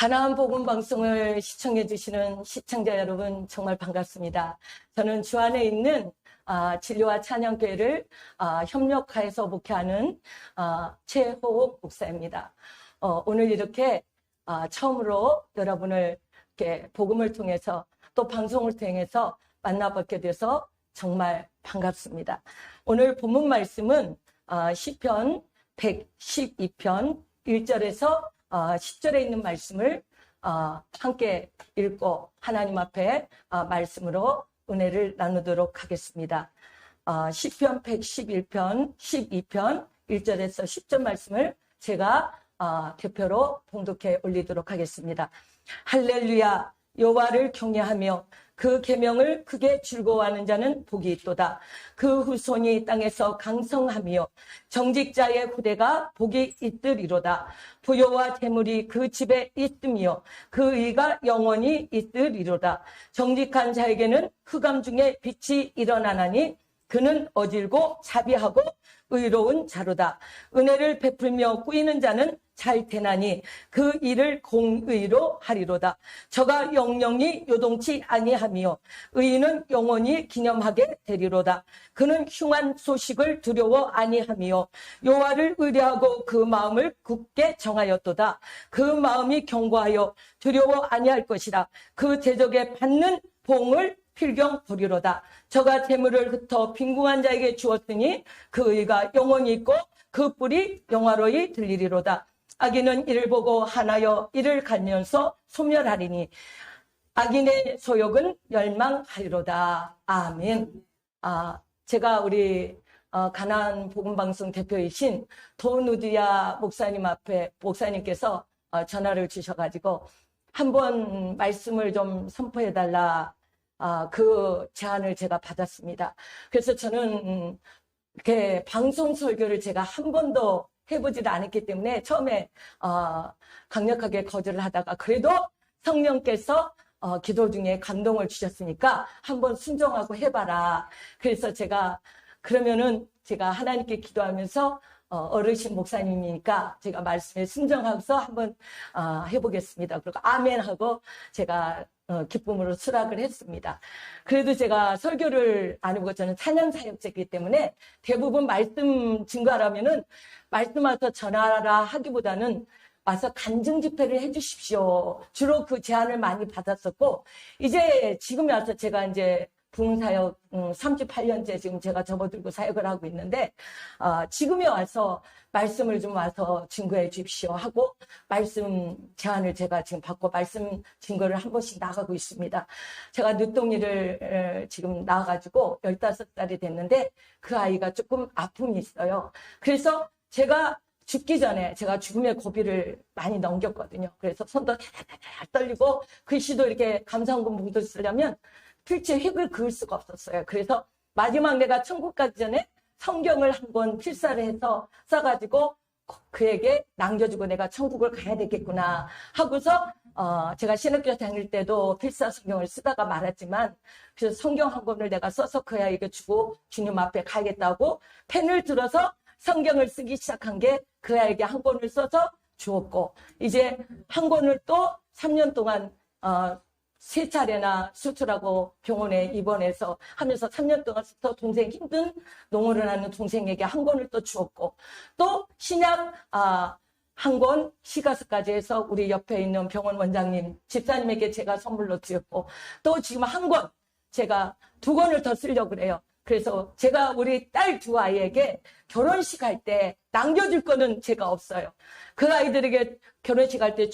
가나안 복음 방송을 시청해 주시는 시청자 여러분 정말 반갑습니다. 저는 주 안에 있는 진료와 찬양교회를 협력하여서 목회하는 최호옥 목사입니다. 오늘 이렇게 처음으로 여러분을 이렇게 복음을 통해서 또 방송을 통해서 만나뵙게 돼서 정말 반갑습니다. 오늘 본문 말씀은 시편 112편 1절에서 10절에 있는 말씀을 함께 읽고 하나님 앞에 말씀으로 은혜를 나누도록 하겠습니다. 시편 111편 12편 1절에서 10절 말씀을 제가 대표로 봉독해 올리도록 하겠습니다. 할렐루야, 여호와를 경외하며 그 계명을 크게 즐거워하는 자는 복이 있도다. 그 후손이 땅에서 강성하며 정직자의 후대가 복이 있으리로다. 부요와 재물이 그 집에 있으며 그 의가 영원히 있으리로다. 정직한 자에게는 흑암 중에 빛이 일어나나니 그는 어질고 자비하고 의로운 자로다. 은혜를 베풀며 꾸이는 자는 잘 되나니 그 일을 공의로 하리로다. 저가 영영이 요동치 아니하며 의인은 영원히 기념하게 되리로다. 그는 흉한 소식을 두려워 아니하며 여호와를 의뢰하고 그 마음을 굳게 정하였도다. 그 마음이 견고하여 두려워 아니할 것이라. 그 대적에 받는 봉을 필경 보리로다. 저가 재물을 흩어 빈궁한 자에게 주었으니 그 의가 영원히 있고 그 뿔이 영화로이 들리리로다. 악인은 이를 보고 하나여 이를 갈면서 소멸하리니 악인의 소욕은 멸망하리로다. 아멘. 제가 우리 가나안 복음방송 대표이신 도누디아 목사님 앞에 목사님께서 전화를 주셔가지고 한번 말씀을 좀 선포해달라 그 제안을 제가 받았습니다. 그래서 저는 이렇게 방송 설교를 제가 한 번도 해보지도 않았기 때문에 처음에 강력하게 거절을 하다가 그래도 성령께서 기도 중에 감동을 주셨으니까 한번 순종하고 해봐라. 그래서 그러면은 제가 하나님께 기도하면서 어르신 목사님이니까 제가 말씀에 순종하면서 한번 해보겠습니다. 그리고 아멘 하고 제가 기쁨으로 수락을 했습니다. 그래도 제가 설교를 안 해보고 저는 찬양 사역자이기 때문에 대부분 말씀 증거하라면은 말씀 와서 전하라 하기보다는 와서 간증 집회를 해주십시오. 주로 그 제안을 많이 받았었고 이제 지금 와서 제가 이제 부흥사역 38년째 지금 제가 접어들고 사역을 하고 있는데 지금에 와서 말씀을 좀 와서 증거해 주십시오 하고 말씀 제안을 제가 지금 받고 말씀 증거를 한 번씩 나가고 있습니다. 제가 늦둥이를 지금 낳아가지고 15살이 됐는데 그 아이가 조금 아픔이 있어요. 그래서 제가 죽기 전에 제가 죽음의 고비를 많이 넘겼거든요. 그래서 손도 떨리고 글씨도 이렇게 감사원금 뭉도 쓰려면 필체 획을 그을 수가 없었어요. 그래서 마지막 내가 천국 가기 전에 성경을 한 권 필사를 해서 써가지고 그에게 남겨주고 내가 천국을 가야 되겠구나 하고서 제가 신학교 다닐 때도 필사 성경을 쓰다가 말았지만 그래서 성경 한 권을 내가 써서 그 아이에게 주고 주님 앞에 가야겠다고 펜을 들어서 성경을 쓰기 시작한 게 그 아이에게 한 권을 써서 주었고 이제 한 권을 또 3년 동안 3차례나 수술하고 병원에 입원해서 하면서 3년 동안 또 동생 힘든 농어를 하는 동생에게 한 권을 또 주었고 또 신약 한 권 시가스까지 해서 우리 옆에 있는 병원 원장님 집사님에게 제가 선물로 드렸고 또 지금 한 권 제가 2권을 더 쓰려고 그래요. 그래서 제가 우리 딸 2아이에게 결혼식 할 때 남겨줄 거는 제가 없어요. 그 아이들에게 결혼식 할 때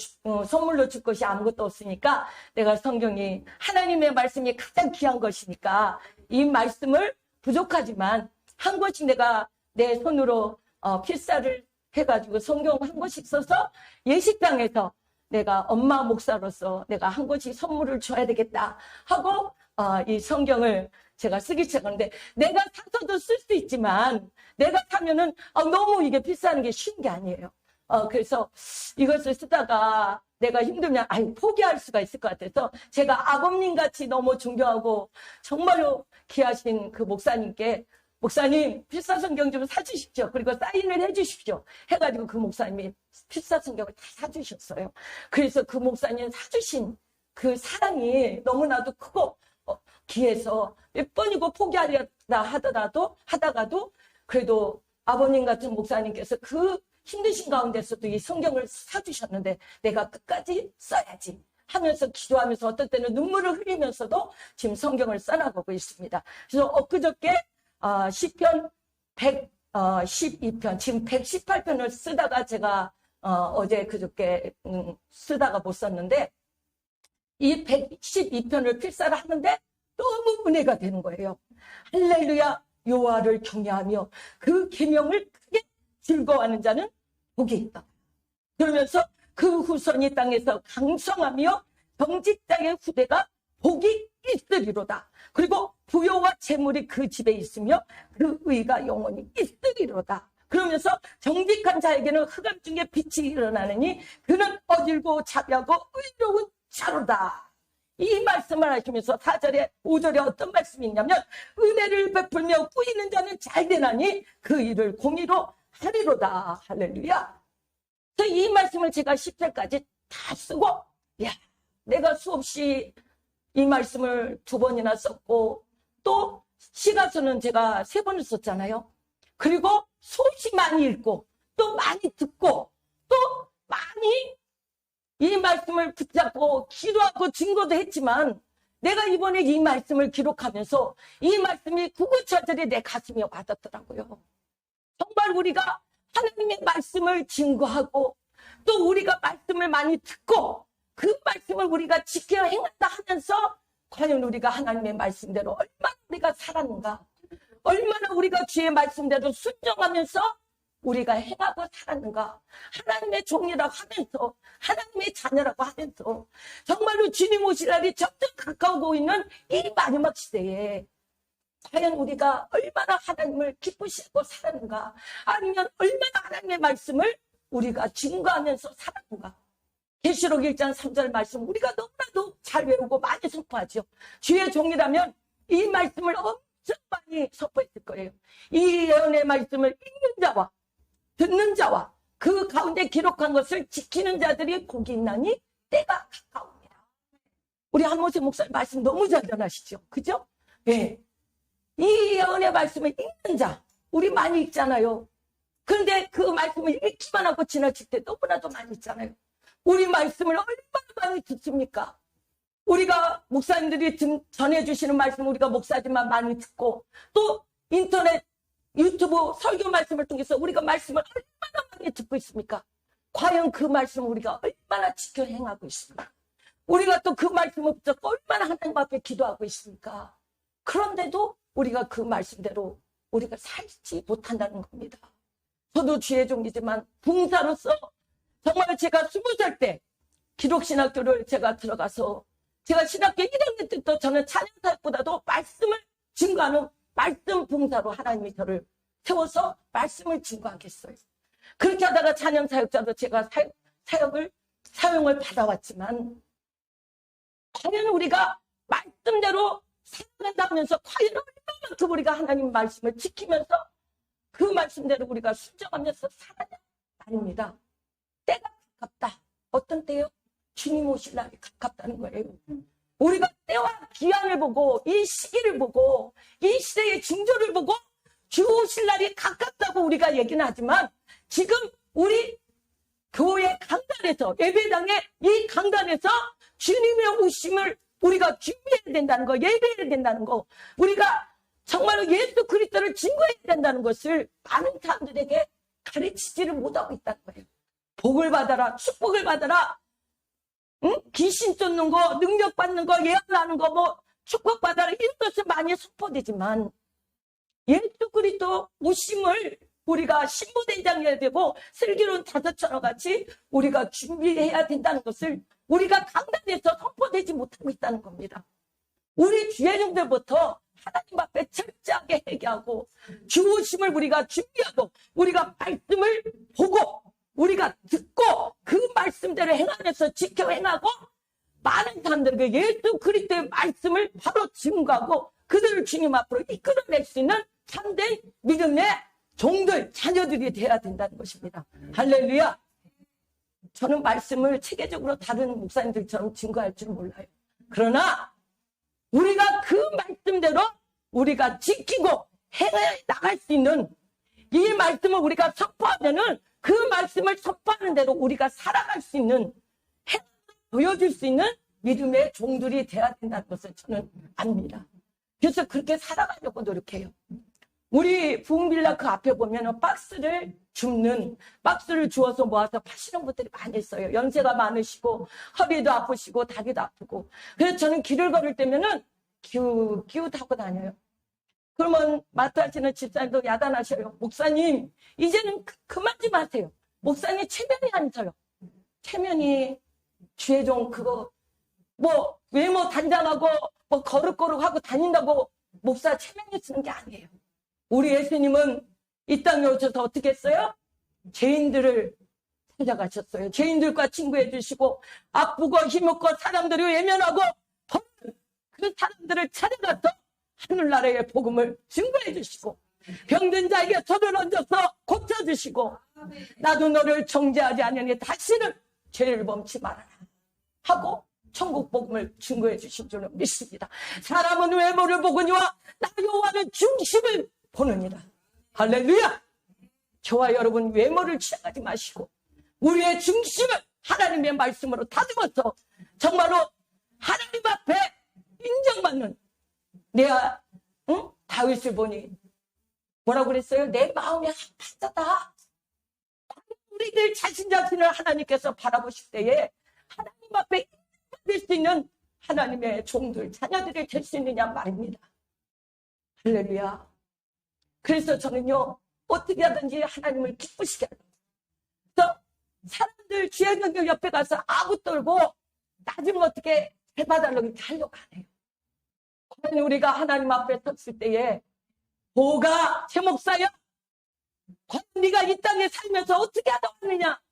선물로 줄 것이 아무것도 없으니까 내가 성경이 하나님의 말씀이 가장 귀한 것이니까 이 말씀을 부족하지만 한 권씩 내가 내 손으로 필사를 해가지고 성경 한 권씩 써서 예식장에서 내가 엄마 목사로서 내가 한 권씩 선물을 줘야 되겠다 하고 이 성경을 제가 쓰기 시작하는데 내가 사서도 쓸 수 있지만 내가 사면은 너무 이게 필사하는 게 쉬운 게 아니에요. 그래서 이것을 쓰다가 내가 힘들면 포기할 수가 있을 것 같아서 제가 아버님 같이 너무 존경하고 정말로 귀하신 그 목사님께 목사님 필사성경 좀 사주십시오. 그리고 사인을 해주십시오. 해가지고 그 목사님이 필사성경을 다 사주셨어요. 그래서 그 목사님 사주신 그 사랑이 너무나도 크고 귀해서 몇 번이고 포기하려 하다가도 그래도 아버님 같은 목사님께서 그 힘드신 가운데서도 이 성경을 사주셨는데 내가 끝까지 써야지 하면서 기도하면서 어떨 때는 눈물을 흘리면서도 지금 성경을 써나가고 있습니다. 그래서 엊그저께 시편 112편 지금 118편을 쓰다가 제가 어제 그저께 쓰다가 못 썼는데 이 112편을 필사를 하는데 너무 은혜가 되는 거예요. 할렐루야. 여호와를 경외하며 그 계명을 크게 즐거워하는 자는 복이 있다. 그러면서 그 후손이 땅에서 강성하며 정직자의 후대가 복이 있으리로다. 그리고 부요와 재물이 그 집에 있으며 그 의가 영원히 있으리로다. 그러면서 정직한 자에게는 흑암 중에 빛이 일어나느니 그는 어질고 자비하고 의로운 자로다. 이 말씀을 하시면서 4절에 5절에 어떤 말씀이 있냐면 은혜를 베풀며 꾸이는 자는 잘 되나니 그 일을 공의로 하리로다. 할렐루야. 그래서 이 말씀을 제가 10절까지 다 쓰고 야, 내가 수없이 이 말씀을 2번이나 썼고 또 시가서는 제가 3번을 썼잖아요. 그리고 수없이 많이 읽고 또 많이 듣고 또 많이 이 말씀을 붙잡고 기도하고 증거도 했지만 내가 이번에 이 말씀을 기록하면서 이 말씀이 구구절절히 내 가슴에 와닿더라고요. 정말 우리가 하나님의 말씀을 증거하고 또 우리가 말씀을 많이 듣고 그 말씀을 우리가 지켜 행한다 하면서 과연 우리가 하나님의 말씀대로 얼마나 우리가 살았는가, 얼마나 우리가 주의 말씀대로 순종하면서 우리가 행하고 살았는가. 하나님의 종이라고 하면서 하나님의 자녀라고 하면서 정말로 주님 오실 날이 점점 가까우고 있는 이 마지막 시대에 과연 우리가 얼마나 하나님을 기쁘시고 살았는가, 아니면 얼마나 하나님의 말씀을 우리가 증거하면서 살았는가. 계시록 1장 3절 말씀 우리가 너무나도 잘 외우고 많이 선포하죠. 주의 종이라면 이 말씀을 엄청 많이 선포했을 거예요. 이 예언의 말씀을 읽는 자와 듣는 자와 그 가운데 기록한 것을 지키는 자들이 복이 있나니 때가 가까웁니다. 우리 한모세 목사님 말씀 너무 잘 전하시죠. 그죠? 예. 이 예언의 말씀을 읽는 자, 우리 많이 읽잖아요. 그런데 그 말씀을 읽기만 하고 지나칠 때 너무나도 많이 있잖아요. 우리 말씀을 얼마나 많이 듣습니까? 우리가 목사님들이 전해주시는 말씀 우리가 목사님만 많이 듣고 또 인터넷 유튜브 설교 말씀을 통해서 우리가 말씀을 얼마나 많이 듣고 있습니까? 과연 그 말씀을 우리가 얼마나 지켜 행하고 있습니까? 우리가 또 그 말씀을 붙잡고 얼마나 하나님 앞에 기도하고 있습니까? 그런데도 우리가 그 말씀대로 우리가 살지 못한다는 겁니다. 저도 주의 종이지만 봉사로서 정말 제가 20살 때 기독신학교를 제가 들어가서 제가 신학교 1학년 때부터 저는 찬양사역보다도 말씀을 증거하는 말씀 봉사로 하나님이 저를 세워서 말씀을 증거하겠어요. 그렇게 하다가 찬양사역자도 제가 사용을 받아왔지만 과연 우리가 말씀대로 살아간다면서 과연 얼마만큼 우리가 하나님 말씀을 지키면서 그 말씀대로 우리가 순종하면서 살아야 말입니다. 때가 가깝다. 어떤 때요? 주님 오실 날이 가깝다는 거예요. 우리가 때와 기한을 보고 이 시기를 보고 이 시대의 징조를 보고 주 오실 날이 가깝다고 우리가 얘기는 하지만 지금 우리 교회 강단에서 예배당의 이 강단에서 주님의 오심을 우리가 준비해야 된다는 거, 예배해야 된다는 거, 우리가 정말로 예수 그리스도를 증거해야 된다는 것을 많은 사람들에게 가르치지를 못하고 있다는 거예요. 복을 받아라, 축복을 받아라, 응? 귀신 쫓는 거, 능력 받는 거, 예언하는 거, 뭐 축복 받아라 이런 것은 많이 선포되지만 예수 그리스도 오심을 우리가 신부대장해야 되고 슬기로운 다섯처럼 같이 우리가 준비해야 된다는 것을 우리가 강단에서 선포되지 못하고 있다는 겁니다. 우리 주의종들부터 하나님 앞에 철저하게 회개하고 주 오심을 우리가 준비하고 우리가 말씀을 보고 우리가 듣고 그 말씀대로 행하면서 지켜 행하고 많은 사람들에게 예수 그리스도의 말씀을 바로 증거하고 그들을 주님 앞으로 이끌어낼 수 있는 참된 믿음의 종들, 자녀들이 돼야 된다는 것입니다. 할렐루야. 저는 말씀을 체계적으로 다른 목사님들처럼 증거할 줄 몰라요. 그러나 우리가 그 말씀대로 우리가 지키고 해 나갈 수 있는, 이 말씀을 우리가 선포하면은 그 말씀을 선포하는 대로 우리가 살아갈 수 있는, 보여줄 수 있는 믿음의 종들이 돼야 된다는 것을 저는 압니다. 그래서 그렇게 살아가려고 노력해요. 우리 부흥빌라 그 앞에 보면 박스를 주워서 모아서 파시는 분들이 많이 있어요. 연세가 많으시고 허리도 아프시고 다리도 아프고. 그래서 저는 길을 걸을 때면은 기우 타고 다녀요. 그러면 마트하시는 집사님도 야단하셔요. 목사님 이제는 그만 좀 하세요. 목사님 체면이 아니서요. 체면이 주의종 그거 뭐 외모 단장하고 뭐 거룩거룩하고 다닌다고 목사 체면이 쓰는 게 아니에요. 우리 예수님은 이 땅에 오셔서 어떻게 했어요? 죄인들을 찾아가셨어요. 죄인들과 친구해 주시고 아프고 힘없고 사람들이 외면하고 그 사람들을 찾아가서 하늘나라의 복음을 증거해 주시고 병든 자에게 손을 얹어서 고쳐주시고 나도 너를 정죄하지 않으니 다시는 죄를 범치 말아라 하고 천국 복음을 증거해 주신 줄은 믿습니다. 사람은 외모를 보거니와 나 여호와는 중심을 보느니라. 할렐루야. 저와 여러분 외모를 취하지 마시고 우리의 중심을 하나님의 말씀으로 다듬어서 정말로 하나님 앞에 인정받는, 내가 다윗을 보니 뭐라고 그랬어요? 내 마음이 아팠다. 우리들 자신을 하나님께서 바라보실 때에 하나님 앞에 인정받을 수 있는 하나님의 종들, 자녀들이 될 수 있느냐 말입니다. 할렐루야. 그래서 저는요, 어떻게 하든지 하나님을 기쁘시게 하는 거예요. 그래서 사람들 주의경경 옆에 가서 아부 떨고 나중에 어떻게 해봐달라고 이렇게 하려고 안 해요. 과연 우리가 하나님 앞에 섰을 때에 뭐가 제 목사야? 과연 네가 이 땅에 살면서 어떻게 하다 왔느냐?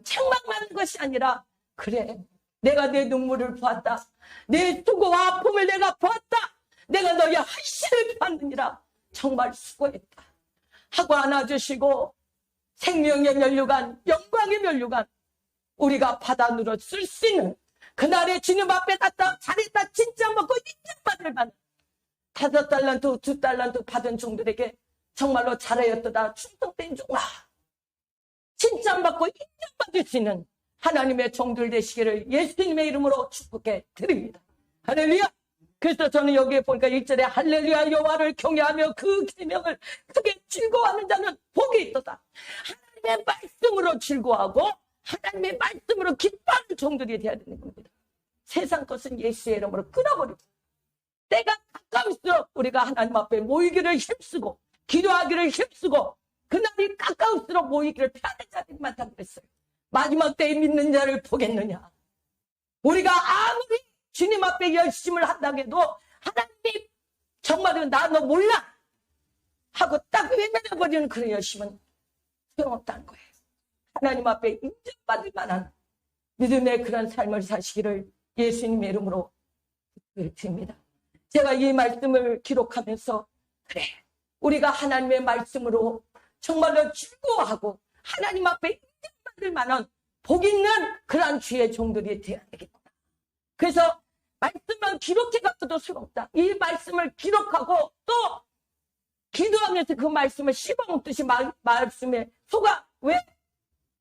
책망하는 것이 아니라 그래, 내가 내 눈물을 보았다. 내 수고와 아픔을 내가 보았다. 내가 너의 헌신을 보았느니라. 정말 수고했다 하고 안아주시고 생명의 면류관, 영광의 면류관 우리가 받아 누려 쓸 수 있는 그날의 주님 앞에 갔다 잘했다 진짜 먹고 인정받을 만한 5달란트 2달란트 받은 종들에게 정말로 잘하였도다 충성된 종아 칭찬받고 인정받을 수 있는 하나님의 종들 되시기를 예수님의 이름으로 축복해 드립니다. 할렐루야. 그래서 저는 여기에 보니까 1절에 할렐루야 여호와를 경외하며 그 계명을 크게 즐거워하는 자는 복이 있도다. 하나님의 말씀으로 즐거워하고 하나님의 말씀으로 기뻐하는 종들이 되어야 되는 겁니다. 세상 것은 예수의 이름으로 끊어버리고 때가 가까울수록 우리가 하나님 앞에 모이기를 힘쓰고 기도하기를 힘쓰고 그날이 가까울수록 모이기를 피하는 자들이 많다고 그랬어요. 마지막 때에 믿는 자를 보겠느냐. 우리가 아무리 주님 앞에 열심을 한다고 해도 하나님이 정말로 나 너 몰라 하고 딱 외면해버리는 그런 열심은 소용없다는 거예요. 하나님 앞에 인정받을 만한 믿음의 그런 삶을 사시기를 예수님의 이름으로 드립니다. 제가 이 말씀을 기록하면서 그래 우리가 하나님의 말씀으로 정말로 즐거워하고 하나님 앞에 인정받을 만한 복 있는 그러한 주의 종들이 되어야 되겠구나. 그래서 말씀만 기록해갖고도 소용없다. 이 말씀을 기록하고 또 기도하면서 그 말씀을 씹어먹듯이 말씀에 속아 왜?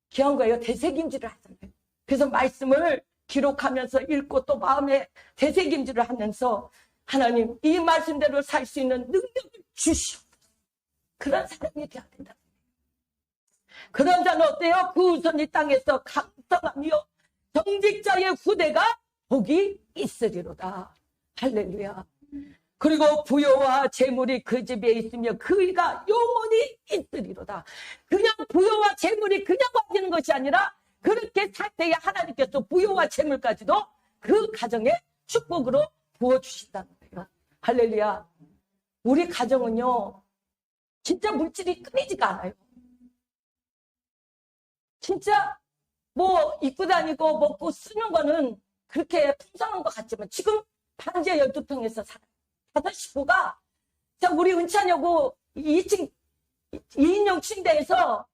귀한 거예요. 되새김질을 하잖아요. 그래서 말씀을 기록하면서 읽고 또 마음에 되새김질을 하면서 하나님 이 말씀대로 살 수 있는 능력을 주시옵소서. 그런 사람이 되어야 된다. 그런 자는 어때요? 그 우선 이 땅에서 강성하며 정직자의 후대가 복이 있으리로다. 할렐루야. 그리고 부요와 재물이 그 집에 있으며 그이가 영원히 있으리로다. 그냥 부요와 재물이 그냥 와지는 것이 아니라 그렇게 살 때에 하나님께서 부요와 재물까지도 그 가정에 축복으로 부어주신다는 거예요. 할렐루야. 우리 가정은요 진짜 물질이 끊이지가 않아요. 진짜 뭐 입고 다니고 먹고 쓰는 거는 그렇게 풍성한 것 같지만 지금 반지하 12평에서 살아요. 5 식구가 우리 은찬여고 2층 2인용 침대에서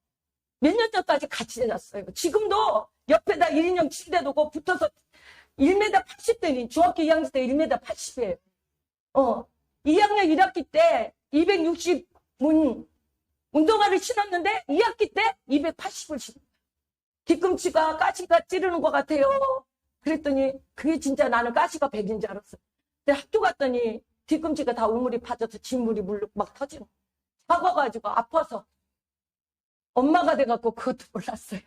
몇 년 전까지 같이 잤어요. 지금도 옆에다 1인용 침대 두고 붙어서 1m 80대니 중학교 2학년 때 1m 80이에요. 2학년 1학기 때 260 운동화를 신었는데 2학기 때 280을 신었어요. 뒤꿈치가 가시가 찌르는 것 같아요. 그랬더니 그게 진짜 나는 가시가 100인 줄 알았어. 근데 학교 갔더니 뒤꿈치가 다 우물이 파져서 진물이 막 터지는 거예요. 작아가지고 아파서 엄마가 돼갖고 그것도 몰랐어요.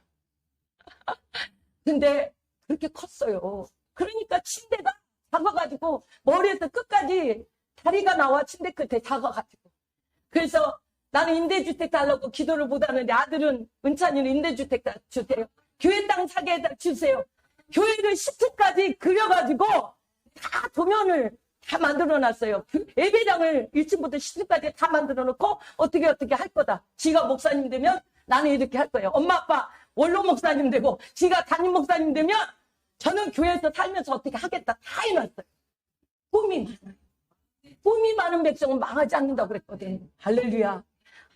근데 그렇게 컸어요. 그러니까 침대가 작아가지고 머리에서 끝까지 다리가 나와 침대 끝에 작아가지고. 그래서 나는 임대주택 달라고 기도를 못하는데 아들은 은찬이는 임대주택 주세요. 교회 땅 사게 해다 주세요. 교회를 10층까지 그려가지고 다 도면을 다 만들어놨어요. 예배당을 1층부터 10층까지 다 만들어놓고 어떻게 할 거다. 지가 목사님 되면 나는 이렇게 할 거예요. 엄마 아빠 원로 목사님 되고 지가 담임 목사님 되면 저는 교회에서 살면서 어떻게 하겠다. 다 해놨어요. 꿈이 많아요. 꿈이 많은 백성은 망하지 않는다고 그랬거든요. 할렐루야.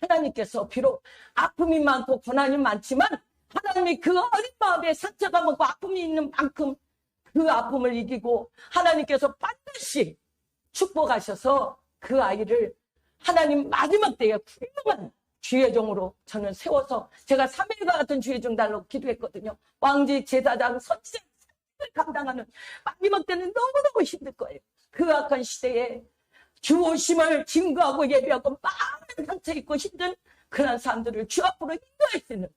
하나님께서 비록 아픔이 많고 고난이 많지만 하나님이 그 어린 마음에 상처가 많고 아픔이 있는 만큼 그 아픔을 이기고 하나님께서 반드시 축복하셔서 그 아이를 하나님 마지막 때에 훌륭한 주의종으로 저는 세워서 제가 3일과 같은 주의종 달라고 기도했거든요. 왕직, 제사장, 선지자 감당하는 마지막 때는 너무너무 힘들 거예요. 그 악한 시대에 주 오심을 증거하고 예배하고 많은 상처 있고 힘든 그런 사람들을 주 앞으로 인도할 수 있는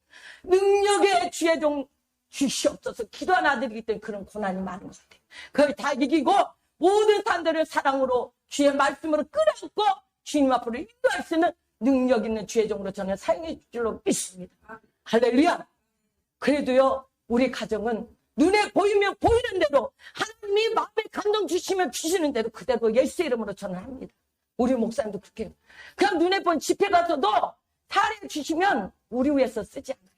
능력의 주의종 주시옵소서. 기도한 아들이기 때문에 그런 고난이 많은 것 같아요. 그걸 다 이기고 모든 사람들을 사랑으로 주의 말씀으로 끌어안고 주님 앞으로 인도할 수 있는 능력 있는 주의종으로 저는 사용해 줄 줄로 믿습니다. 할렐루야. 그래도요 우리 가정은 눈에 보이면 보이는 대로 하나님이 마음에 감동 주시면 주시는 대로 그대로 예수 이름으로 저는 합니다. 우리 목사님도 그렇게 해요. 그냥 눈에 보인 집회 가서도 사례 주시면 우리 위해서 쓰지 않아요.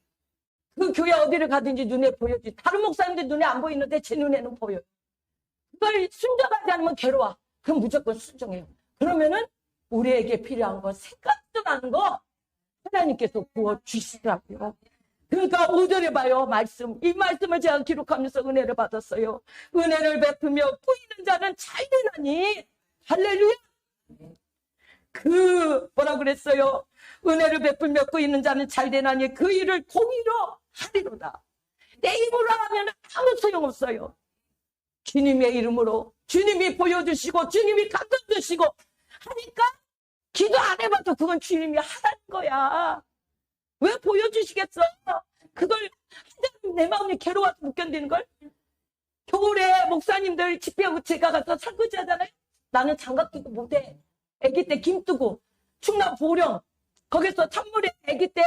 그 교회 어디를 가든지 눈에 보여주지. 다른 목사님들 눈에 안 보이는데 제 눈에는 보여요. 그걸 순종하지 않으면 괴로워. 그럼 무조건 순종해요. 그러면은 우리에게 필요한 거 생각도 나는 거 하나님께서 부어주시더라고요. 그러니까 5절에 봐요. 말씀. 이 말씀을 제가 기록하면서 은혜를 받았어요. 은혜를 베푸며 꾸이는 자는 잘 되나니. 할렐루야. 뭐라 그랬어요? 은혜를 베풀며 꾸이는 자는 잘 되나니 그 일을 공의로 하리로다. 내 입으로 하면 아무 소용없어요. 주님의 이름으로 주님이 보여주시고 주님이 감동 주시고 하니까 기도 안 해봐도 그건 주님이 하라는 거야. 왜 보여주시겠어? 그걸 내 마음이 괴로워서 못 견디는 걸? 겨울에 목사님들 집회하고 제가 가서 설거지 하잖아요. 나는 장갑 끼고 못해. 아기 때 김 뜨고 충남 보령 거기서 찬물에 아기 때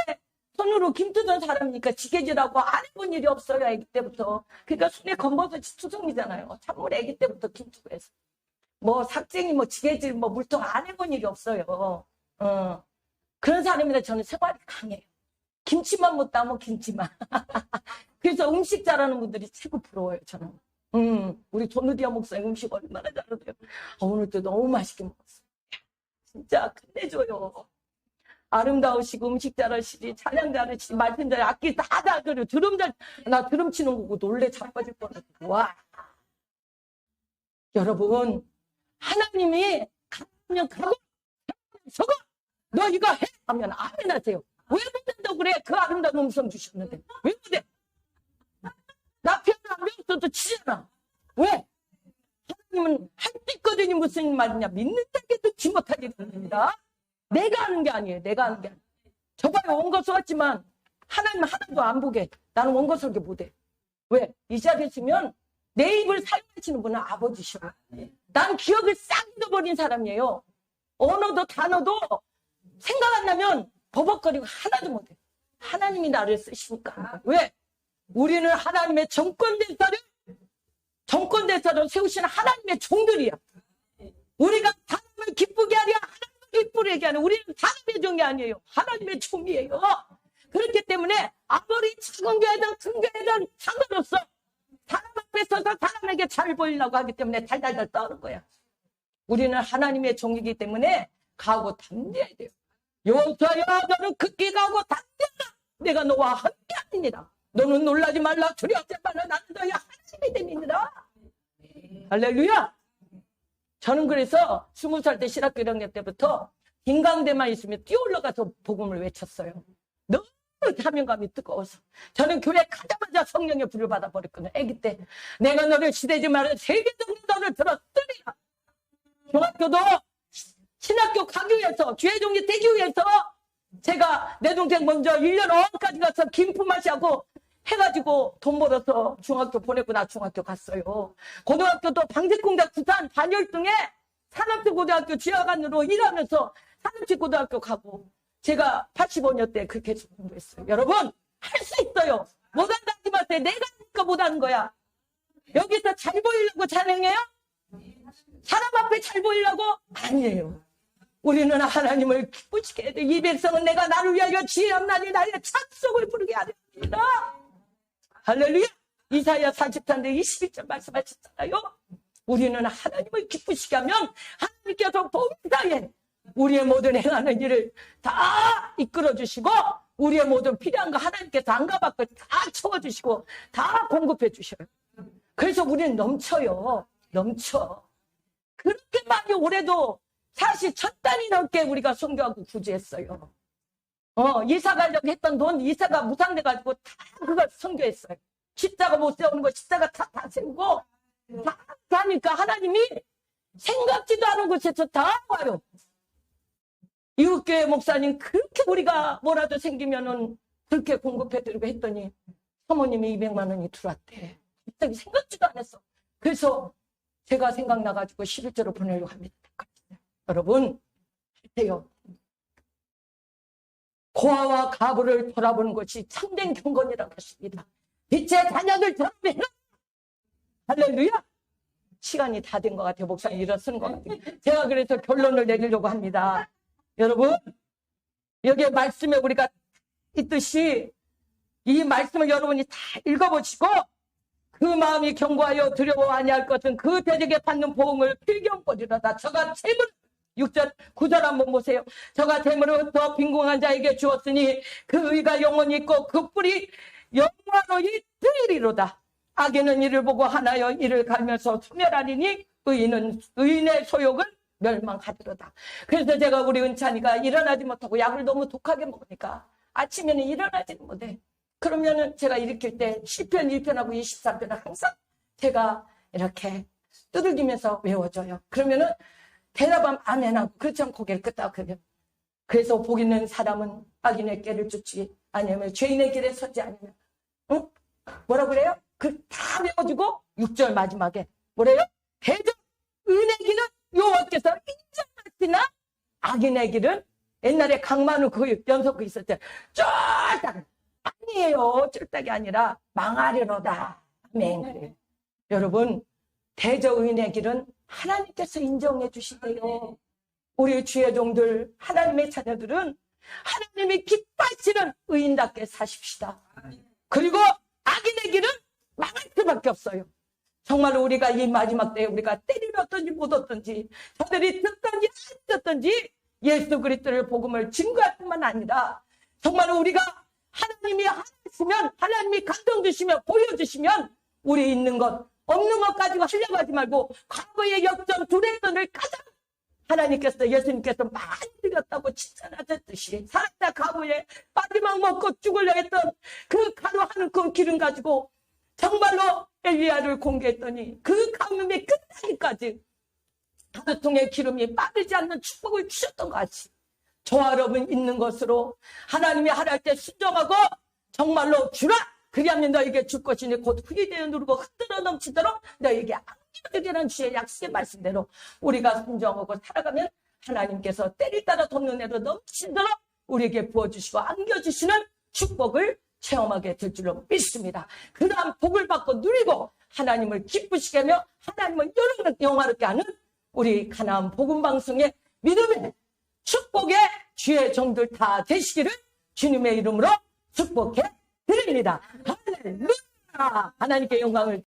손으로 김 뜨던 사람이니까 지게질하고 안 해본 일이 없어요. 아기 때부터. 그러니까 손에 검버섯이 투성이잖아요. 찬물에 아기 때부터 김 뜨고 해서. 뭐 삭쟁이 뭐 지게질 뭐 물통 안 해본 일이 없어요. 그런 사람이라 저는 생활이 강해요. 김치만 못 따면 김치만. 그래서 음식 잘하는 분들이 최고 부러워요, 저는. 우리 조누디아 목사님 음식 얼마나 잘하세요. 오늘도 너무 맛있게 먹었어요. 진짜 끝내줘요. 아름다우시고 음식 잘하시지, 찬양 잘하시지, 말씀 잘, 악기 다 잘해요. 나 드럼 치는 거고 놀래 자빠질 뻔했어. 와. 여러분, 하나님이 가면 가고, 서고, 너 이거 해! 하면 아멘 하세요. 왜 못한다고 그래? 그 아름다운 음성 주셨는데. 왜 못해? 나 피아노 안 배웠어도 치잖아. 왜? 하나님은 할 수 있거든요. 무슨 말이냐. 믿는다고 듣지 못할 일입니다. 내가 하는 게 아니에요. 내가 하는 게 아니에요. 저번에 원고 써왔지만 하나님은 하나도 안 보게. 나는 원고 설교 못해. 왜? 이 자리에 있으면 내 입을 사용하시는 분은 아버지셔. 난 기억을 싹 잃어버린 사람이에요. 언어도 단어도 생각 안 나면 버벅거리고 하나도 못해. 하나님이 나를 쓰시니까. 왜? 우리는 하나님의 정권대사를 세우시는 하나님의 종들이야. 우리가 사람을 기쁘게 하려 하나님을 기쁘게 하는 우리는 사람의 종이 아니에요. 하나님의 종이에요. 그렇기 때문에 아무리 작은 교회든 큰 교회든 상관없어. 사람 앞에 서서 사람에게 잘 보이려고 하기 때문에 달달달 떠는 거야. 우리는 하나님의 종이기 때문에 가고 담대해야 돼요. 여호수아야 너는 극기 가고 담대하라. 내가 너와 함께하니라. 너는 놀라지 말라. 두려워하지 말라. 나는 너의 하나님이 됨이니라. 할렐루야. 저는 그래서 20살 때 신학교 1학년 때부터 인강대만 있으면 뛰어올라가서 복음을 외쳤어요. 너무 사명감이 뜨거워서. 저는 교회 가자마자 성령의 불을 받아버렸거든요. 아기 때. 내가 너를 시대지 말아 세계적으로 너를 들었으리라. 중학교도 신학교 가기 위해서, 주의종이 되기 위해서 제가 내 동생 먼저 1년 어학까지 가서 김품마시하고 해가지고 돈 벌어서 중학교 보내고 나 중학교 갔어요. 고등학교도 방직공작 부산 단열등에 산업고등학교 지하관으로 일하면서 산업고등학교 가고 제가 85년 때 그렇게 공부했어요. 여러분 할 수 있어요. 못한다 하지 마세요. 내가 하니까 못하는 거야. 여기서 잘 보이려고 찬양해요? 사람 앞에 잘 보이려고? 아니에요. 우리는 하나님을 기쁘시게 해야 돼. 이 백성은 내가 나를 위하여 지혜함나니 나의 찬송을 부르게 하렵니다. 할렐루야. 이사야 43장 21절 말씀하셨잖아요. 우리는 하나님을 기쁘시게 하면 하나님께서 범사에 우리의 모든 행하는 일을 다 이끌어주시고 우리의 모든 필요한 거 하나님께서 안가받고 다 채워주시고 다 공급해 주셔요. 그래서 우리는 넘쳐요. 넘쳐. 그렇게 많이 올해도 사실 1000단위 넘게 우리가 선교하고 구제했어요. 이사 가려고 했던 돈 이사가 무상돼가지고 다 그걸 선교했어요. 십자가 못 세우는 거 십자가 다 세우고 다 하니까 하나님이 생각지도 않은 곳에서 다 와요. 이웃교회 목사님 그렇게 우리가 뭐라도 생기면은 그렇게 공급해드리고 했더니 사모님이 200만 원이 들어왔대. 갑자기 생각지도 않았어. 그래서 제가 생각나가지고 11조로 보내려고 합니다. 여러분 할때요. 고아와 가부를 돌아보는 것이 참된 경건이라고 하십니다. 빛의 자녀들처럼 해라. 할렐루야. 시간이 다 된 것 같아요. 목사님 일어서는 것 같아요. 제가 그래서 결론을 내리려고 합니다. 여러분 여기에 말씀에 우리가 있듯이 이 말씀을 여러분이 다 읽어보시고 그 마음이 견고하여 두려워 아니할 것은 그 대적에 받는 보응을 필경거리로다. 저가 재물 6절 9절 한번 보세요. 저가 재물을 더 빈궁한 자에게 주었으니 그 의가 영원히 있고 그 뿔이 영원히 뜨리로다. 악인은 이를 보고 하나여 이를 갈면서 소멸하리니 의인의 소욕은 멸망하리로다. 그래서 제가 우리 은찬이가 일어나지 못하고 약을 너무 독하게 먹으니까 아침에는 일어나지는 못해. 그러면은 제가 일으킬 때 시편 1편하고 23편을 항상 제가 이렇게 두들기면서 외워줘요. 그러면은 대답하면 아멘하고 그렇지 않고 고개를 끄덕거려. 그래서 복 있는 사람은 악인의 길을 쫓지 아니면 죄인의 길에 서지 않으면 응? 뭐라 그래요? 그 다 외워주고 6절 마지막에 뭐래요? 대적 의인의 길은 여호와께서 인정하시나 악인의 길은 옛날에 강만우 그 연속 있을 때 쫄딱 아니에요. 쫄딱이 아니라 망하려로다. 아멘. 여러분 대적 의인의 길은 하나님께서 인정해 주시대요. 우리 주의 종들 하나님의 자녀들은 하나님이 기뻐하시는 의인답게 사십시다. 그리고 악인의 길은 망할 수밖에 없어요. 정말로 우리가 이 마지막 때에 우리가 때리려 얻든지 못 얻든지 저들이 듣든지 안 듣든지 예수 그리스도의 복음을 증거할 뿐만 아니라 정말로 우리가 하나님이 하시면 하나님이 감동 주시면 보여주시면 우리 있는 것 없는 것 가지고 하려고 하지 말고 과거의 역전 두레돈을 가장 하나님께서 예수님께서 많이 드렸다고 칭찬하셨듯이 살았다 가부에 마지막 먹고 죽으려 했던 그 가루 한 컵 기름 가지고 정말로 엘리야를 공개했더니 그 가뭄이 끝나기까지 한 통의 기름이 빠르지 않는 축복을 주셨던 것 같이 저와 여러분 있는 것으로 하나님이 하랄 때 순종하고 정말로 주라 그리하면 너에게 줄 것이니 곧 흙이 되어 누르고 흔들어 넘치도록 너에게 안겨주리라는 주의 약속의 말씀대로 우리가 순종하고 살아가면 하나님께서 때를 따라 돕는 애로 넘치도록 우리에게 부어주시고 안겨주시는 축복을 체험하게 될 줄로 믿습니다. 그 다음 복을 받고 누리고 하나님을 기쁘시게 하며 하나님을 영화롭게 하는 우리 가나안 복음방송의 믿음의 축복의 주의 종들 다 되시기를 주님의 이름으로 축복해 드립니다. 할렐루야. 하나님께 영광을